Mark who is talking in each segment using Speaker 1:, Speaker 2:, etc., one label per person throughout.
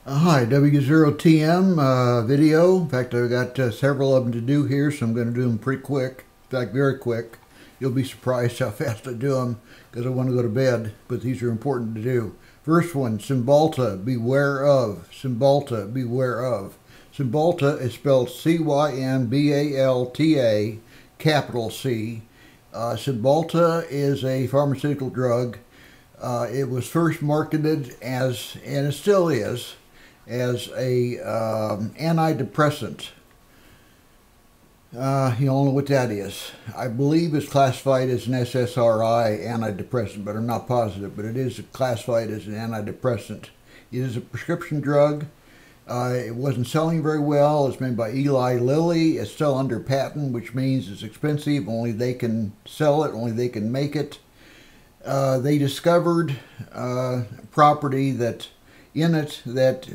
Speaker 1: Hi, W0TM video. In fact, I've got several of them to do here, so I'm going to do them pretty quick. In fact, very quick. You'll be surprised how fast I do them because I want to go to bed, but these are important to do. First one, Cymbalta, beware of. Cymbalta, beware of. Cymbalta is spelled C-Y-M-B-A-L-T-A, capital C. Cymbalta is a pharmaceutical drug. It was first marketed as, and it still is, as a antidepressant. You all know what that is. I believe it's classified as an SSRI antidepressant, but I'm not positive. But it is classified as an antidepressant. It is a prescription drug. It wasn't selling very well. It's made by Eli Lilly. It's still under patent, which means it's expensive. Only they can sell it. Only they can make it. They discovered property that in it that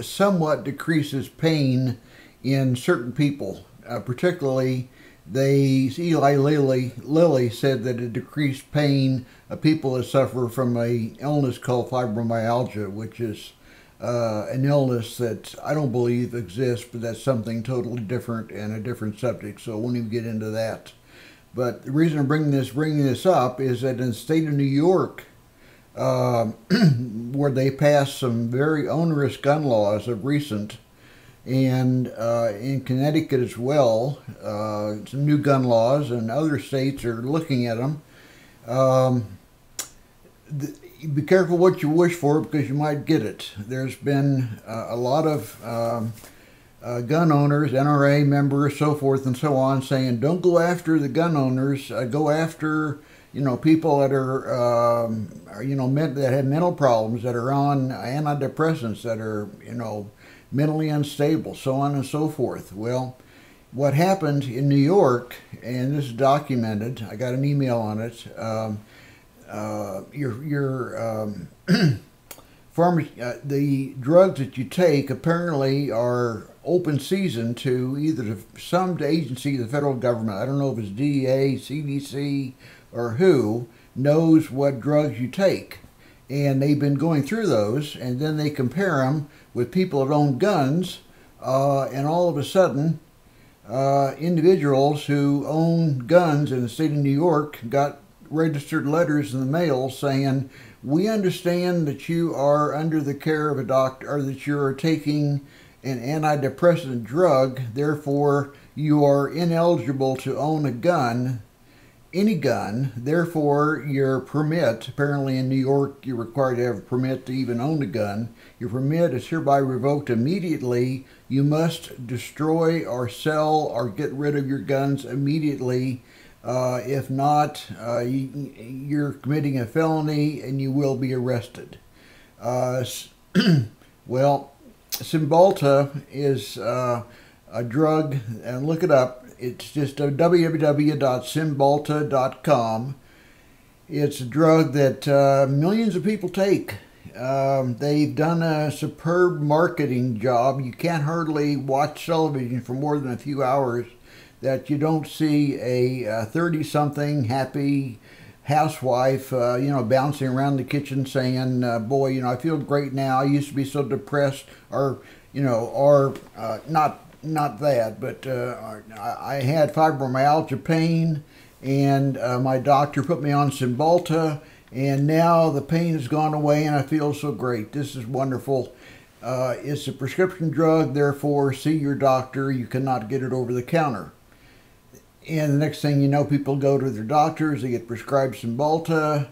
Speaker 1: somewhat decreases pain in certain people. Particularly, Eli Lilly said that it decreased pain of people that suffer from an illness called fibromyalgia, which is an illness that I don't believe exists, but that's something totally different and a different subject, so I won't even get into that. But the reason I'm bringing this up is that in the state of New York, where they passed some very onerous gun laws of recent, and in Connecticut as well, some new gun laws, and other states are looking at them. Be careful what you wish for, because you might get it. There's been a lot of gun owners, NRA members, so forth and so on, saying don't go after the gun owners, go after people that are that have mental problems, that are on antidepressants, that are mentally unstable, so on and so forth. Well, what happened in New York, and this is documented, I got an email on it. The drugs that you take apparently are open season to either some agency of the federal government. I don't know if it's DEA, CDC, or who knows what drugs you take. And they've been going through those, and then they compare them with people that own guns, and all of a sudden, individuals who own guns in the state of New York got registered letters in the mail saying, we understand that you are under the care of a doctor, or that you are taking an antidepressant drug, therefore you are ineligible to own a gun, any gun, therefore your permit, apparently in New York you're required to have a permit to even own a gun, your permit is hereby revoked immediately. You must destroy or sell or get rid of your guns immediately. If not, you're committing a felony and you will be arrested. Well, Cymbalta is a drug, and look it up. It's just www.cymbalta.com. It's a drug that millions of people take. They've done a superb marketing job. You can't hardly watch television for more than a few hours that you don't see a 30-something happy housewife, bouncing around the kitchen saying, boy, I feel great now. I used to be so depressed, or not that, but I had fibromyalgia pain, and my doctor put me on Cymbalta, and now the pain has gone away and I feel so great. This is wonderful. It's a prescription drug, therefore see your doctor. You cannot get it over the counter. And the next thing you know, people go to their doctors, they get prescribed Cymbalta,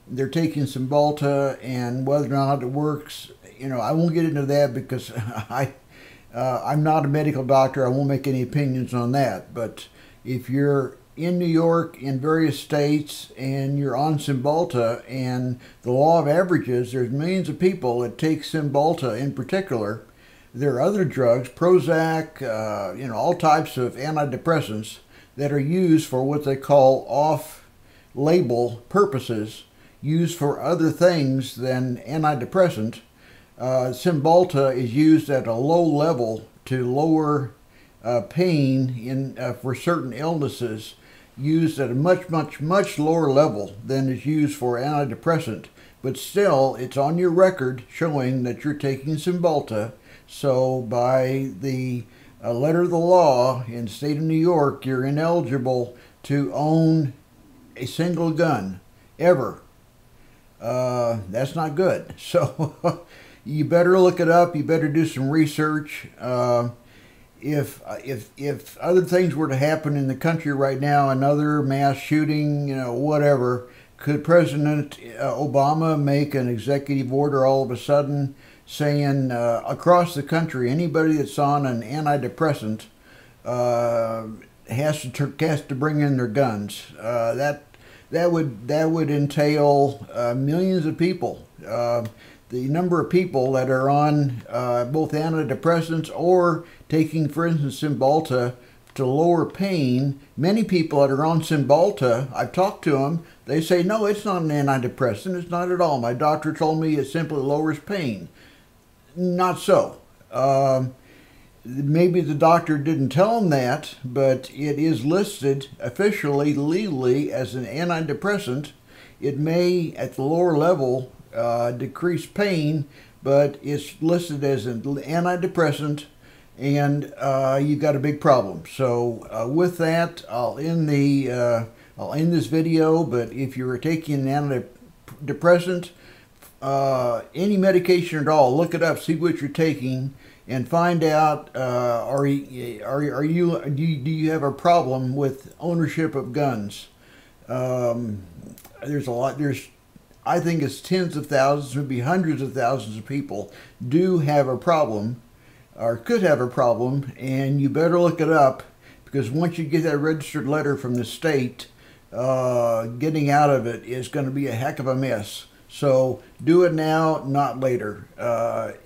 Speaker 1: they're taking Cymbalta, and whether or not it works, I won't get into that because I'm not a medical doctor. I won't make any opinions on that. But if you're in New York, in various states, and you're on Cymbalta, and the law of averages, there's millions of people that take Cymbalta in particular. There are other drugs, Prozac, all types of antidepressants that are used for what they call off-label purposes, used for other things than antidepressant. Cymbalta is used at a low level to lower pain for certain illnesses, used at a much lower level than is used for antidepressant. but still, it's on your record showing that you're taking Cymbalta. So by the letter of the law in the state of New York, you're ineligible to own a single gun ever. That's not good. So you better look it up. You better do some research. If other things were to happen in the country right now, another mass shooting, whatever, could President Obama make an executive order all of a sudden saying across the country, anybody that's on an antidepressant has to bring in their guns? That would entail millions of people. The number of people that are on both antidepressants or taking, for instance, Cymbalta to lower pain. Many people that are on Cymbalta, I've talked to them, they say, no, it's not an antidepressant. It's not at all. My doctor told me it simply lowers pain. Not so. Maybe the doctor didn't tell them that, but it is listed officially, legally, as an antidepressant. It may, at the lower level, decrease pain, but it's listed as an antidepressant, and you've got a big problem. So with that, I'll end this video. But if you're taking an antidepressant, any medication at all, look it up, see what you're taking, and find out do you have a problem with ownership of guns? There's a lot. I think it's tens of thousands, maybe hundreds of thousands of people do have a problem, or could have a problem, and you better look it up, because once you get that registered letter from the state, getting out of it is going to be a heck of a mess. So do it now, not later.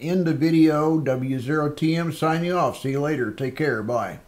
Speaker 1: End the video. W0TM signing off. See you later. Take care. Bye.